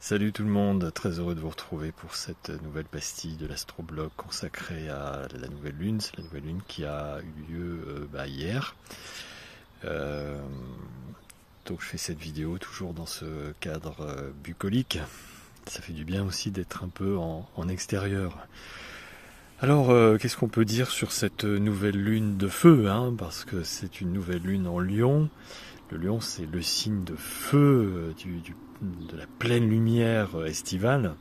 Salut tout le monde, très heureux de vous retrouver pour cette nouvelle pastille de l'astroblog consacrée à la nouvelle lune. C'est la nouvelle lune qui a eu lieu hier. Donc je fais cette vidéo toujours dans ce cadre bucolique. Ça fait du bien aussi d'être un peu en extérieur. Alors qu'est-ce qu'on peut dire sur cette nouvelle lune de feu, parce que c'est une nouvelle lune en Lion. Le Lion, c'est le signe de feu, de la pleine lumière estivale.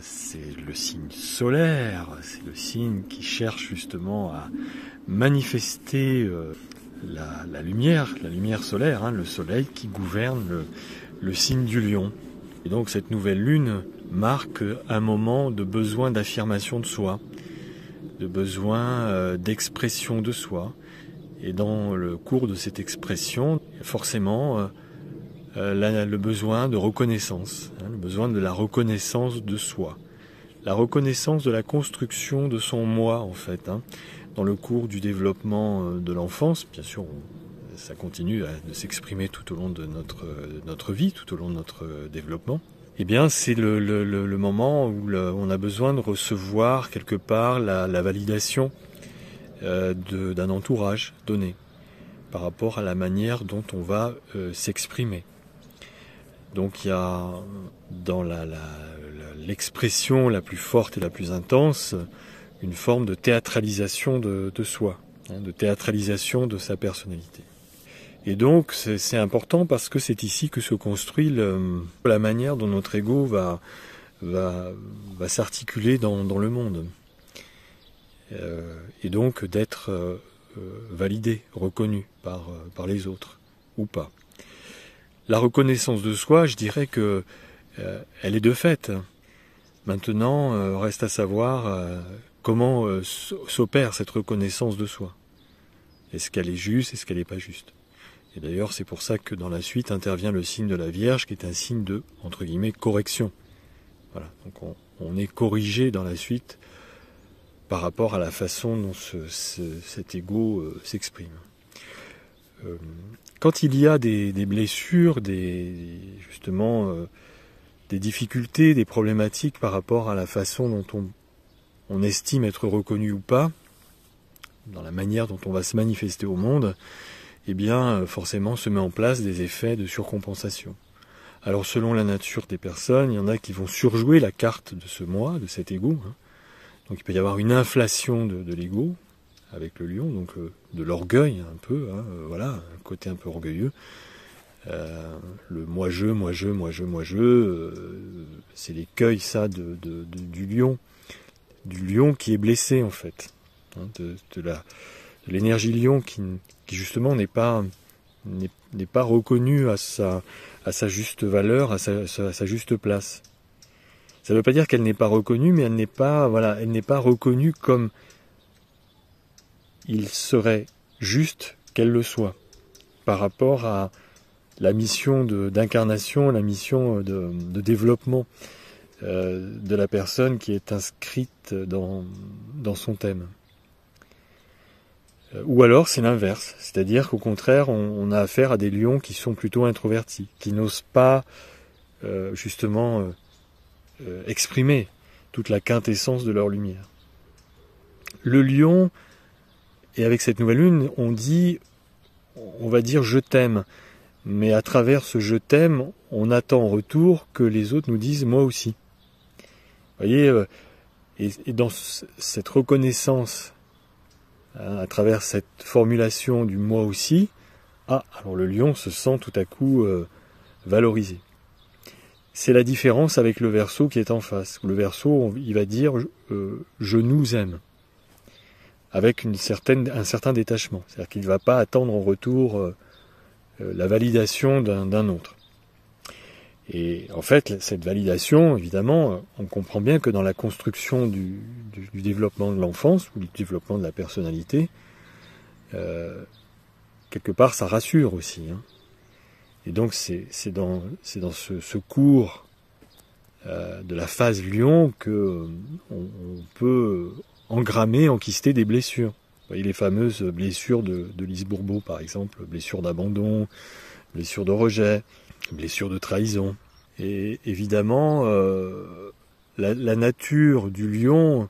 C'est le signe solaire, c'est le signe qui cherche justement à manifester la lumière solaire, le soleil qui gouverne le signe du Lion. Et donc cette nouvelle lune marque un moment de besoin d'affirmation de soi, de besoin d'expression de soi. Et dans le cours de cette expression, forcément, le besoin de reconnaissance, le besoin de la reconnaissance de soi, la reconnaissance de la construction de son moi, en fait. Dans le cours du développement de l'enfance, bien sûr, ça continue de s'exprimer tout au long de notre vie, tout au long de notre développement. Eh bien, c'est le moment où on a besoin de recevoir quelque part la validation d'un entourage donné par rapport à la manière dont on va s'exprimer. Donc il y a dans l'expression la plus forte et la plus intense une forme de théâtralisation de soi, de théâtralisation de sa personnalité. Et donc c'est important parce que c'est ici que se construit la manière dont notre ego va s'articuler dans le monde. Et donc d'être validé, reconnu par les autres, ou pas. La reconnaissance de soi, je dirais que elle est de fait. Maintenant, reste à savoir comment s'opère cette reconnaissance de soi. Est-ce qu'elle est juste, est-ce qu'elle n'est pas juste? Et d'ailleurs, c'est pour ça que dans la suite intervient le signe de la Vierge, qui est un signe de, entre guillemets, correction. Voilà, donc on est corrigé dans la suite par rapport à la façon dont cet ego s'exprime. Quand il y a des blessures, justement des difficultés, des problématiques par rapport à la façon dont on estime être reconnu ou pas, dans la manière dont on va se manifester au monde, eh bien forcément se met en place des effets de surcompensation. Alors selon la nature des personnes, il y en a qui vont surjouer la carte de ce moi, de cet ego. Donc il peut y avoir une inflation de l'ego avec le lion, donc de l'orgueil un peu, voilà, un côté un peu orgueilleux. Le moi-je, c'est l'écueil ça du lion qui est blessé en fait, de l'énergie lion qui justement n'est pas reconnue à sa juste valeur, à sa juste place. Ça ne veut pas dire qu'elle n'est pas reconnue, mais elle n'est pas reconnue comme il serait juste qu'elle le soit, par rapport à la mission d'incarnation, la mission de développement de la personne qui est inscrite dans son thème. Ou alors c'est l'inverse, c'est-à-dire qu'au contraire, on a affaire à des lions qui sont plutôt introvertis, qui n'osent pas justement exprimer toute la quintessence de leur lumière. Le lion, et avec cette nouvelle lune, on va dire je t'aime, mais à travers ce je t'aime, on attend en retour que les autres nous disent moi aussi. Vous voyez, et dans cette reconnaissance, à travers cette formulation du moi aussi, alors le lion se sent tout à coup valorisé. C'est la différence avec le Verseau qui est en face. Le Verseau, il va dire je nous aime, avec un certain détachement. C'est-à-dire qu'il ne va pas attendre en retour la validation d'un autre. Et en fait, cette validation, évidemment, on comprend bien que dans la construction du développement de l'enfance, ou du développement de la personnalité, quelque part, ça rassure aussi. Et donc c'est dans ce cours de la phase lion que on peut engrammer, enquister des blessures. Vous voyez les fameuses blessures de Lise Bourbeau, par exemple, blessures d'abandon, blessures de rejet, blessures de trahison. Et évidemment, la nature du lion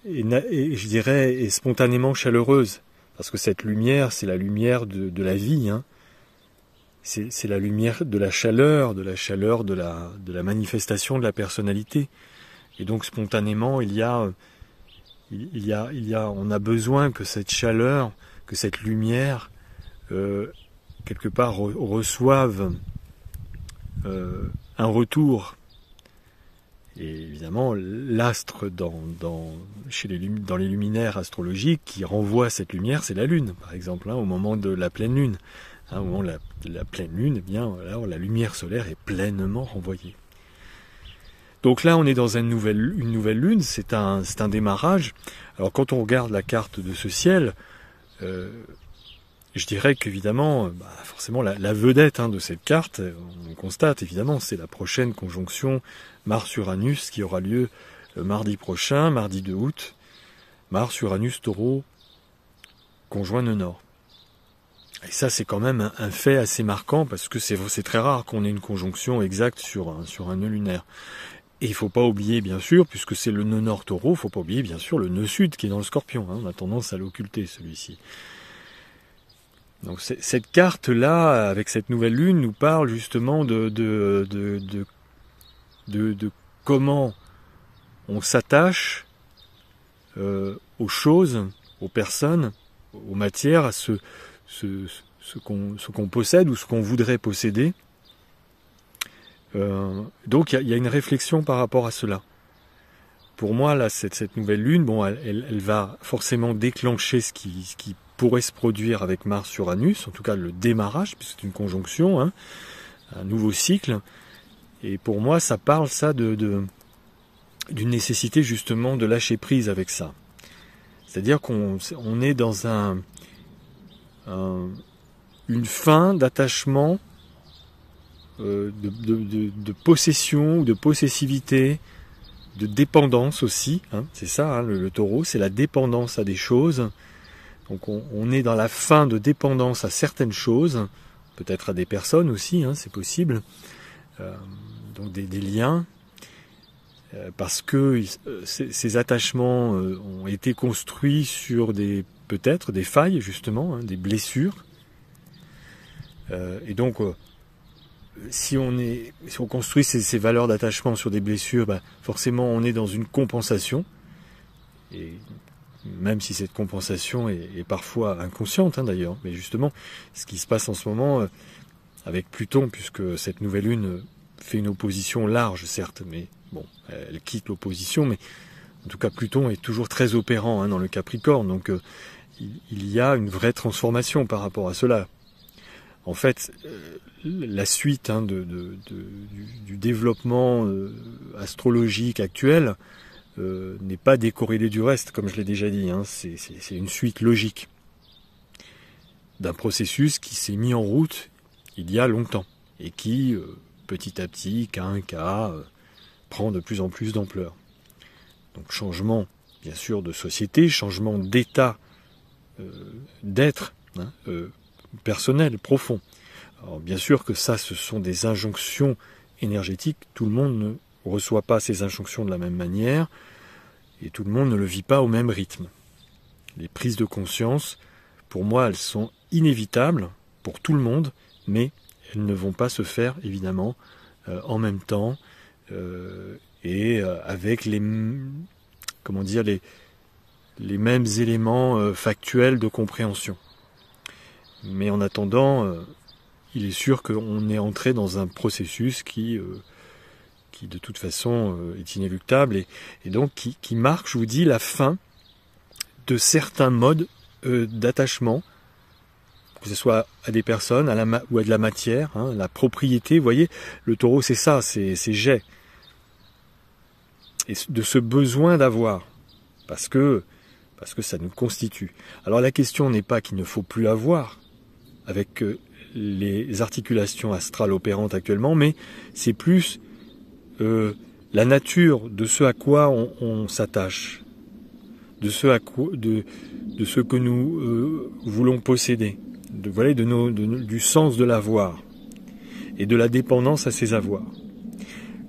je dirais, est spontanément chaleureuse. Parce que cette lumière, c'est la lumière de la vie. Hein. C'est la lumière de la chaleur, de la manifestation de la personnalité. Et donc spontanément, on a besoin que cette chaleur, que cette lumière, quelque part reçoive un retour. Et évidemment, l'astre dans les luminaires astrologiques qui renvoie cette lumière, c'est la Lune, par exemple, hein, au moment de la pleine Lune. Hein, au moment de la pleine Lune, eh bien, alors, la lumière solaire est pleinement renvoyée. Donc là, on est dans une nouvelle Lune, c'est un démarrage. Alors quand on regarde la carte de ce ciel, je dirais qu'évidemment, forcément, la vedette de cette carte, on constate évidemment, c'est la prochaine conjonction Mars-Uranus qui aura lieu mardi prochain, mardi 2 août. Mars-Uranus-Taureau, conjoint nœud nord. Et ça, c'est quand même un fait assez marquant parce que c'est très rare qu'on ait une conjonction exacte sur un nœud lunaire. Et il ne faut pas oublier, bien sûr, puisque c'est le nœud nord Taureau, il ne faut pas oublier, bien sûr, le nœud sud qui est dans le Scorpion. Hein, on a tendance à l'occulter, celui-ci. Donc cette carte-là, avec cette nouvelle lune, nous parle justement de comment on s'attache aux choses, aux personnes, aux matières, à ce qu'on possède ou ce qu'on voudrait posséder. Donc il y a une réflexion par rapport à cela. Pour moi, là, cette nouvelle lune, bon, elle va forcément déclencher ce qui pourrait se produire avec Mars-Uranus, en tout cas le démarrage, puisque c'est une conjonction, hein, un nouveau cycle. Et pour moi, ça parle d'une nécessité justement de lâcher prise avec ça. C'est-à-dire qu'on est dans une fin d'attachement, de possession ou de possessivité, de dépendance aussi. Hein, c'est ça, hein, le taureau, c'est la dépendance à des choses. Donc on est dans la fin de dépendance à certaines choses, peut-être à des personnes aussi, hein, c'est possible. Donc des liens, parce que ces attachements ont été construits sur peut-être des failles justement, hein, des blessures. Et donc si on construit ces valeurs d'attachement sur des blessures, forcément on est dans une compensation. Et même si cette compensation est parfois inconsciente, hein, d'ailleurs. Mais justement, ce qui se passe en ce moment avec Pluton, puisque cette nouvelle lune fait une opposition large, certes, mais bon, elle quitte l'opposition, mais en tout cas Pluton est toujours très opérant, hein, dans le Capricorne, donc il y a une vraie transformation par rapport à cela. En fait, la suite, hein, du développement astrologique actuel n'est pas décorrélée du reste, comme je l'ai déjà dit, hein, c'est une suite logique d'un processus qui s'est mis en route il y a longtemps et qui, petit à petit, cas un cas, prend de plus en plus d'ampleur. Donc changement, bien sûr, de société, changement d'état d'être, hein, personnel, profond. Alors bien sûr que ça, ce sont des injonctions énergétiques, tout le monde ne reçoit pas ces injonctions de la même manière, et tout le monde ne le vit pas au même rythme. Les prises de conscience, pour moi, elles sont inévitables pour tout le monde, mais elles ne vont pas se faire, évidemment, en même temps, et avec les mêmes éléments factuels de compréhension. Mais en attendant, il est sûr qu'on est entré dans un processus qui de toute façon est inéluctable et donc qui marque, je vous dis, la fin de certains modes d'attachement, que ce soit à des personnes ou à de la matière, hein, la propriété. Vous voyez, le taureau, c'est ça, c'est j'ai. Et de ce besoin d'avoir, parce que ça nous constitue. Alors la question n'est pas qu'il ne faut plus avoir avec les articulations astrales opérantes actuellement, mais c'est plus la nature de ce à quoi on s'attache, de ce que nous voulons posséder, du sens de l'avoir et de la dépendance à ces avoirs.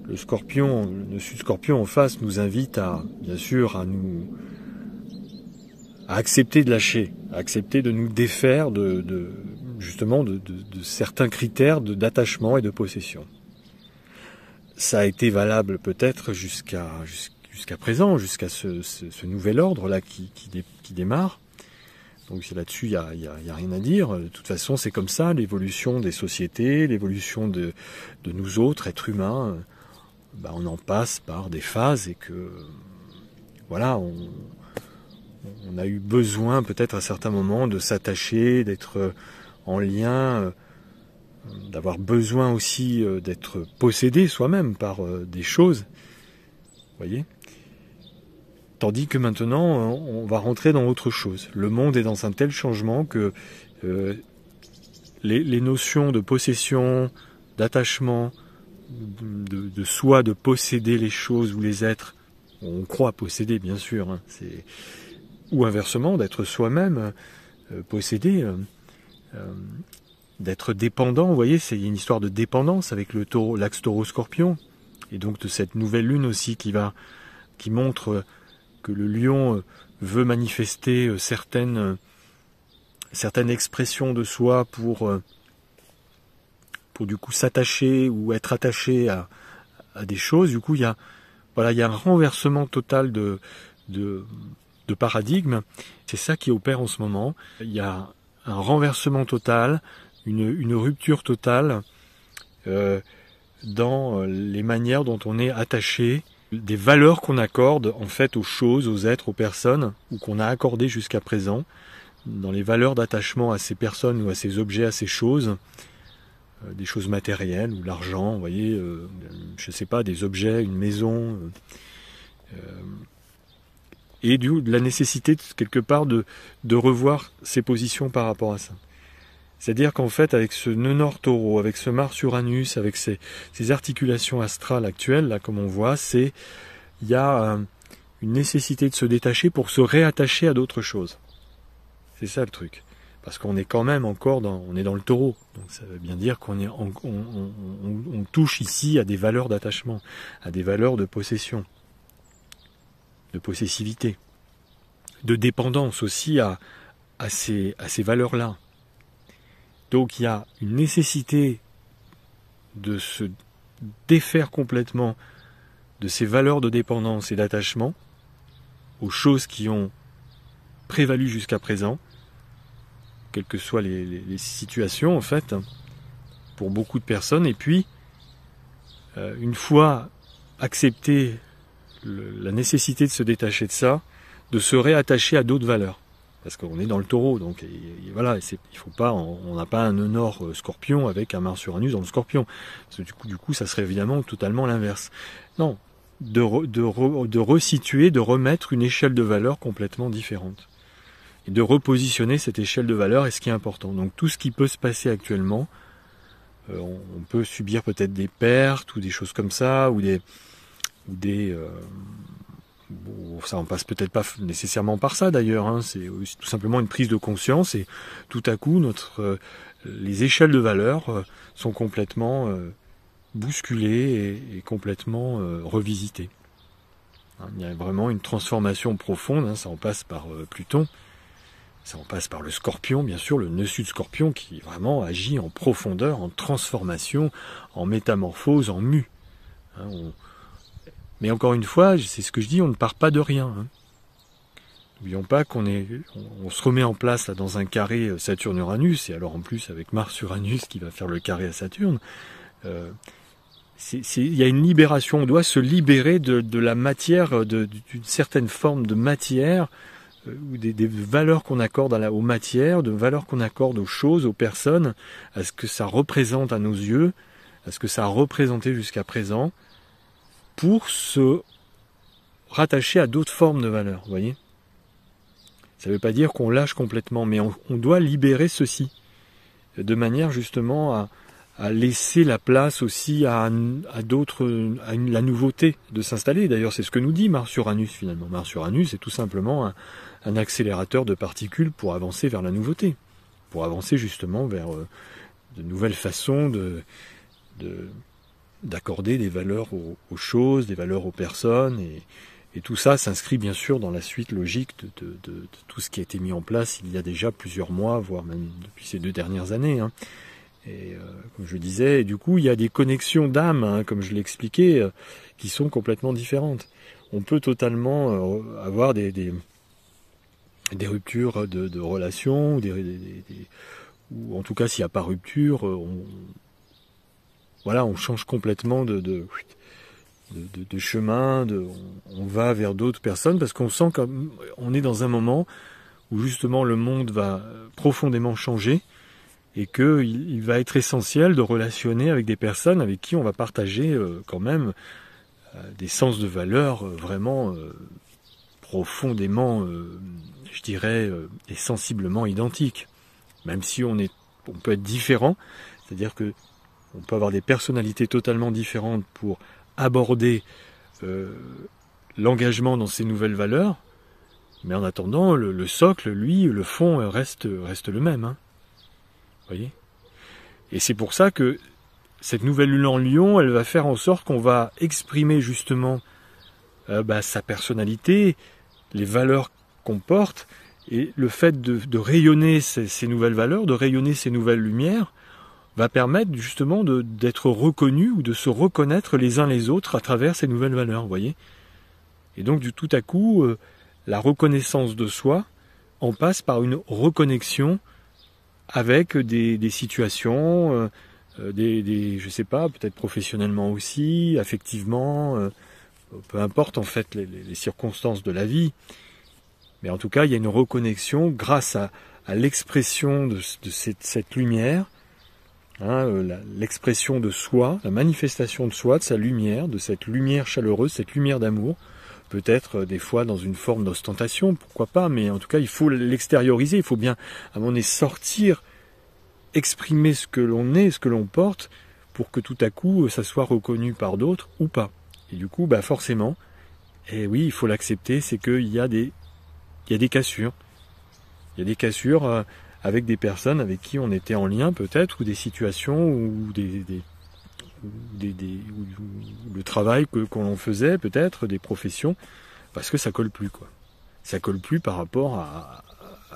le scorpion, le sud-scorpion en face nous invite bien sûr, à accepter de lâcher, à accepter de nous défaire justement de certains critères d'attachement et de possession. Ça a été valable peut-être jusqu'à présent, jusqu'à ce nouvel ordre là qui démarre. Donc là-dessus, il y a rien à dire. De toute façon, c'est comme ça, l'évolution des sociétés, l'évolution de nous autres, êtres humains. On en passe par des phases et que voilà, on a eu besoin peut-être à certains moments de s'attacher, d'être en lien, d'avoir besoin aussi d'être possédé soi-même par des choses. Vous voyez ? Tandis que maintenant, on va rentrer dans autre chose. Le monde est dans un tel changement que les notions de possession, d'attachement, de soi, de posséder les choses ou les êtres, on croit posséder bien sûr, hein, ou inversement, d'être soi-même possédé, d'être dépendant. Vous voyez, c'est une histoire de dépendance avec l'axe taureau-scorpion, et donc de cette nouvelle lune aussi qui montre que le lion veut manifester certaines expressions de soi pour du coup s'attacher ou être attaché à des choses. Du coup, il y a un renversement total de paradigme. C'est ça qui opère en ce moment. Il y a un renversement total, une rupture totale dans les manières dont on est attaché, des valeurs qu'on accorde en fait aux choses, aux êtres, aux personnes, ou qu'on a accordées jusqu'à présent, dans les valeurs d'attachement à ces personnes ou à ces objets, à ces choses, des choses matérielles ou l'argent, vous voyez, je sais pas, des objets, une maison, et de la nécessité quelque part de revoir ses positions par rapport à ça. C'est-à-dire qu'en fait, avec ce nœud nord taureau, avec ce Mars-Uranus, avec ces articulations astrales actuelles, là, comme on voit, il y a une nécessité de se détacher pour se réattacher à d'autres choses. C'est ça le truc. Parce qu'on est quand même encore dans le taureau. Donc ça veut bien dire qu'on touche ici à des valeurs d'attachement, à des valeurs de possession, de possessivité, de dépendance aussi à ces valeurs-là. Donc il y a une nécessité de se défaire complètement de ces valeurs de dépendance et d'attachement aux choses qui ont prévalu jusqu'à présent, quelles que soient les situations en fait, pour beaucoup de personnes. Et puis, une fois accepté la nécessité de se détacher de ça, de se réattacher à d'autres valeurs. Parce qu'on est dans le taureau, donc voilà, il faut pas, on n'a pas un nœud nord scorpion avec un Mars-Uranus dans le scorpion. Parce que du coup, ça serait évidemment totalement l'inverse. Non, de resituer, de remettre une échelle de valeur complètement différente. Et de repositionner cette échelle de valeur est ce qui est important. Donc tout ce qui peut se passer actuellement, on peut subir peut-être des pertes ou des choses comme ça, ou ça en passe peut-être pas nécessairement par ça d'ailleurs, hein. C'est tout simplement une prise de conscience et tout à coup les échelles de valeur sont complètement bousculées et complètement revisitées. Hein, il y a vraiment une transformation profonde, hein. Ça en passe par Pluton, ça en passe par le Scorpion, bien sûr, le nœud sud Scorpion qui vraiment agit en profondeur, en transformation, en métamorphose, en mue. Hein, Mais encore une fois, c'est ce que je dis, on ne part pas de rien. Hein. N'oublions pas on se remet en place là, dans un carré Saturne-Uranus, et alors en plus avec Mars-Uranus qui va faire le carré à Saturne. Il y a une libération, on doit se libérer de la matière, d'une certaine forme de matière, ou des valeurs qu'on accorde aux matières, de valeurs qu'on accorde aux choses, aux personnes, à ce que ça représente à nos yeux, à ce que ça a représenté jusqu'à présent, pour se rattacher à d'autres formes de valeurs, vous voyez. Ça ne veut pas dire qu'on lâche complètement, mais on doit libérer ceci, de manière justement à laisser la place aussi à d'autres, la nouveauté de s'installer. D'ailleurs, c'est ce que nous dit Mars-Uranus finalement. Mars-Uranus est tout simplement un accélérateur de particules pour avancer vers la nouveauté, pour avancer justement vers de nouvelles façons d'accorder des valeurs aux choses, des valeurs aux personnes, et tout ça s'inscrit bien sûr dans la suite logique de tout ce qui a été mis en place il y a déjà plusieurs mois, voire même depuis ces 2 dernières années. Hein. Et comme je disais, et du coup il y a des connexions d'âme, hein, comme je l'ai expliqué, qui sont complètement différentes. On peut totalement avoir des ruptures de relations, ou en tout cas s'il n'y a pas rupture, on change complètement de chemin, on va vers d'autres personnes parce qu'on sent qu'on est dans un moment où justement le monde va profondément changer et qu'il va être essentiel de relationner avec des personnes avec qui on va partager quand même des sens de valeur vraiment profondément, je dirais, et sensiblement identiques. Même si on peut être différent, c'est-à-dire que on peut avoir des personnalités totalement différentes pour aborder l'engagement dans ces nouvelles valeurs, mais en attendant, le socle, lui, le fond reste le même. Hein. Vous voyez ? Et c'est pour ça que cette nouvelle lune en Lion, elle va faire en sorte qu'on va exprimer justement sa personnalité, les valeurs qu'on porte, et le fait de rayonner ces nouvelles valeurs, de rayonner ces nouvelles lumières, va permettre justement d'être reconnu ou de se reconnaître les uns les autres à travers ces nouvelles valeurs, vous voyez. Et donc tout à coup, la reconnaissance de soi en passe par une reconnexion avec des situations, je sais pas, peut-être professionnellement aussi, affectivement, peu importe en fait les circonstances de la vie. Mais en tout cas, il y a une reconnexion grâce à l'expression de cette lumière, hein, l'expression de soi, la manifestation de soi, de sa lumière, de cette lumière chaleureuse, cette lumière d'amour, peut-être des fois dans une forme d'ostentation, pourquoi pas, mais en tout cas il faut l'extérioriser, il faut bien à un moment donné sortir, exprimer ce que l'on est, ce que l'on porte, pour que tout à coup ça soit reconnu par d'autres ou pas. Et du coup, forcément, et oui, il faut l'accepter, c'est qu'il y a des cassures. Il y a des cassures avec des personnes avec qui on était en lien peut-être, ou des situations, ou ou le travail qu'on faisait peut-être, des professions, parce que ça colle plus, quoi. Ça colle plus par rapport à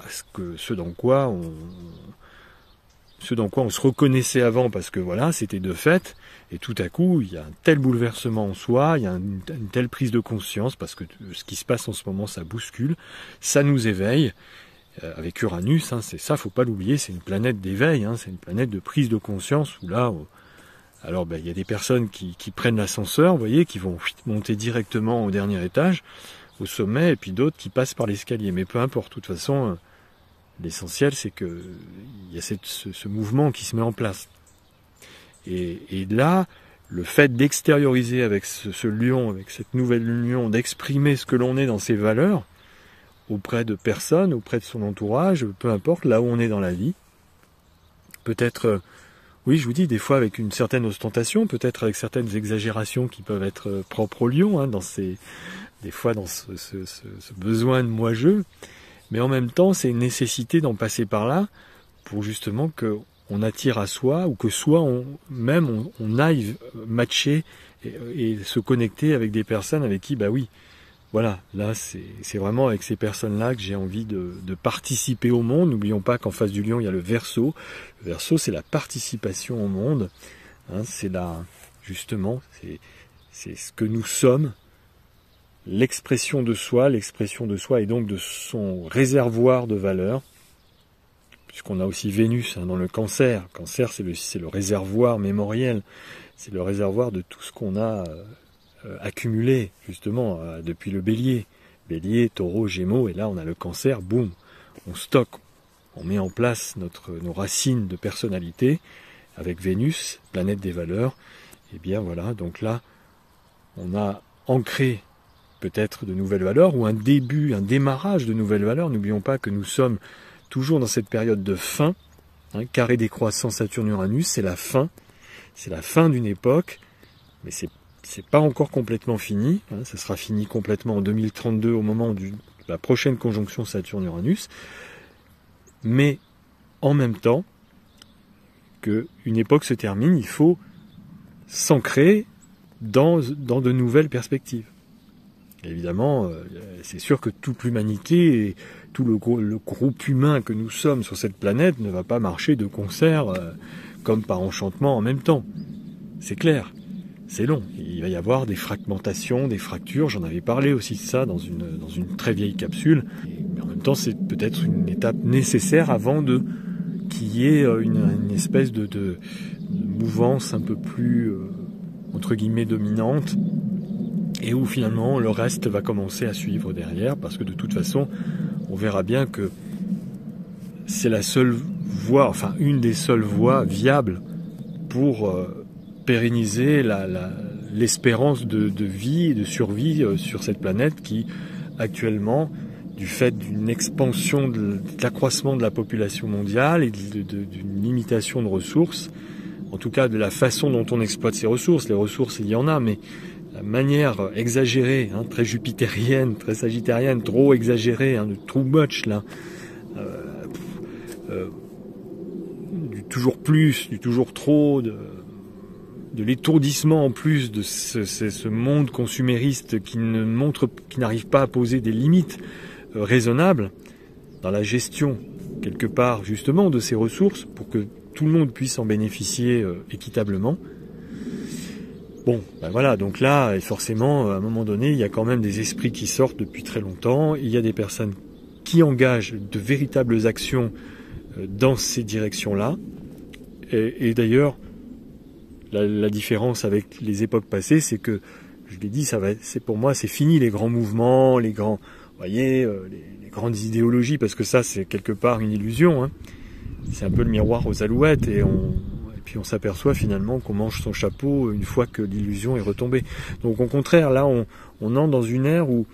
ce dans quoi on se reconnaissait avant, parce que voilà, c'était de fait, et tout à coup, il y a un tel bouleversement en soi, il y a une telle prise de conscience, parce que ce qui se passe en ce moment, ça bouscule, ça nous éveille, avec Uranus, hein, c'est ça, faut pas l'oublier, c'est une planète d'éveil, hein, c'est une planète de prise de conscience, où là, alors il y a des personnes qui prennent l'ascenseur, vous voyez, qui vont monter directement au dernier étage, au sommet, et puis d'autres qui passent par l'escalier, mais peu importe, de toute façon, l'essentiel, c'est que il y a ce mouvement qui se met en place. Et là, le fait d'extérioriser avec ce lion, avec cette nouvelle lion, d'exprimer ce que l'on est dans ses valeurs, auprès de personnes, auprès de son entourage, peu importe, là où on est dans la vie, peut-être, oui, je vous dis, des fois avec une certaine ostentation, peut-être avec certaines exagérations qui peuvent être propres au lion, hein, des fois dans ce besoin de moi-je, mais en même temps, c'est une nécessité d'en passer par là pour justement qu'on attire à soi, ou que soit on aille matcher et se connecter avec des personnes avec qui, oui, voilà, là c'est vraiment avec ces personnes-là que j'ai envie de participer au monde. N'oublions pas qu'en face du lion, il y a le Verseau. Le Verseau, c'est la participation au monde. Hein, c'est justement, c'est ce que nous sommes. L'expression de soi et donc de son réservoir de valeur, puisqu'on a aussi Vénus dans le Cancer. Le Cancer, c'est le réservoir mémoriel, c'est le réservoir de tout ce qu'on a accumulé, justement, depuis le Bélier. Bélier, Taureau, Gémeaux, et là on a le Cancer, boum, on stocke, on met en place nos racines de personnalité, avec Vénus, planète des valeurs, et bien voilà, donc là, on a ancré peut-être de nouvelles valeurs, ou un démarrage de nouvelles valeurs. N'oublions pas que nous sommes toujours dans cette période de fin, hein, carré décroissant Saturne-Uranus, c'est la fin d'une époque, mais c'est pas encore complètement fini, hein, ça sera fini complètement en 2032 au moment de la prochaine conjonction Saturne-Uranus, mais en même temps qu'une époque se termine, il faut s'ancrer dans de nouvelles perspectives. Et évidemment, c'est sûr que toute l'humanité et tout le groupe humain que nous sommes sur cette planète ne va pas marcher de concert comme par enchantement en même temps. C'est clair, c'est long. Il va y avoir des fragmentations, des fractures. J'en avais parlé aussi de ça dans une très vieille capsule. Mais en même temps, c'est peut-être une étape nécessaire avant qu'il y ait une espèce de mouvance un peu plus, entre guillemets, dominante, et où finalement le reste va commencer à suivre derrière, parce que de toute façon, on verra bien que c'est la seule voie, enfin une des seules voies viables pour pérenniser l'espérance de vie et de survie sur cette planète qui, actuellement, du fait d'une expansion, de l'accroissement de la population mondiale et d'une limitation de ressources, en tout cas de la façon dont on exploite ces ressources. Les ressources, il y en a, mais la manière exagérée, très jupitérienne, très sagittarienne, trop exagérée, de too much, là, du toujours plus, du toujours trop, de l'étourdissement en plus de ce monde consumériste qui n'arrive pas à poser des limites raisonnables dans la gestion, quelque part, justement, de ces ressources pour que tout le monde puisse en bénéficier équitablement. Bon, ben voilà, donc là, forcément, à un moment donné, il y a quand même des esprits qui sortent depuis très longtemps, il y a des personnes qui engagent de véritables actions dans ces directions-là, et d'ailleurs, la différence avec les époques passées, c'est que, je l'ai dit, pour moi, c'est fini les grands mouvements, les grandes idéologies, parce que ça, c'est quelque part une illusion, C'est un peu le miroir aux alouettes, et puis on s'aperçoit finalement qu'on mange son chapeau une fois que l'illusion est retombée. Donc au contraire, là, on entre dans une ère où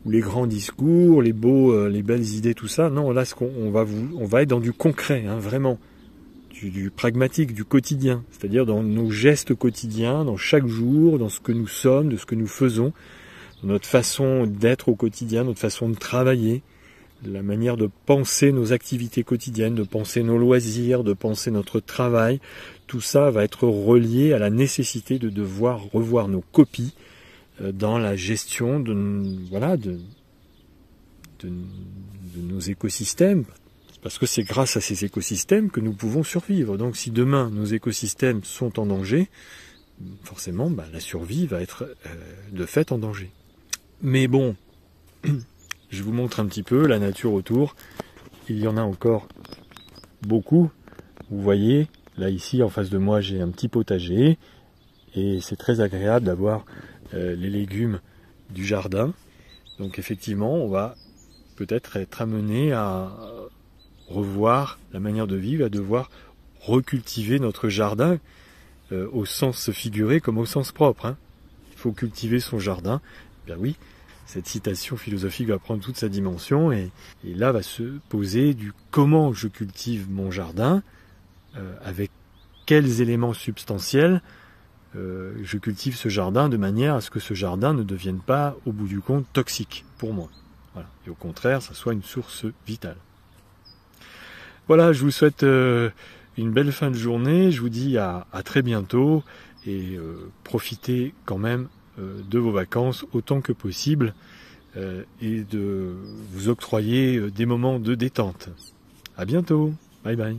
les grands discours, les belles idées, tout ça, non, là, on va être dans du concret, vraiment. Du pragmatique, du quotidien, c'est-à-dire dans nos gestes quotidiens, dans chaque jour, dans ce que nous sommes, de ce que nous faisons, dans notre façon d'être au quotidien, notre façon de travailler, la manière de penser nos activités quotidiennes, de penser nos loisirs, de penser notre travail. Tout ça va être relié à la nécessité de devoir revoir nos copies dans la gestion de nos écosystèmes. Parce que c'est grâce à ces écosystèmes que nous pouvons survivre. Donc si demain nos écosystèmes sont en danger, forcément la survie va être de fait en danger. Mais bon, je vous montre un petit peu la nature autour. Il y en a encore beaucoup. Vous voyez, là ici en face de moi j'ai un petit potager. Et c'est très agréable d'avoir les légumes du jardin. Donc effectivement, on va peut-être être amené à revoir la manière de vivre, à devoir recultiver notre jardin au sens figuré comme au sens propre. Il faut cultiver son jardin. Ben oui, cette citation philosophique va prendre toute sa dimension et là va se poser du comment je cultive mon jardin, avec quels éléments substantiels je cultive ce jardin de manière à ce que ce jardin ne devienne pas au bout du compte toxique pour moi. Voilà. Et au contraire, ça soit une source vitale. Voilà, je vous souhaite une belle fin de journée, je vous dis à très bientôt et profitez quand même de vos vacances autant que possible et de vous octroyer des moments de détente. À bientôt, bye bye.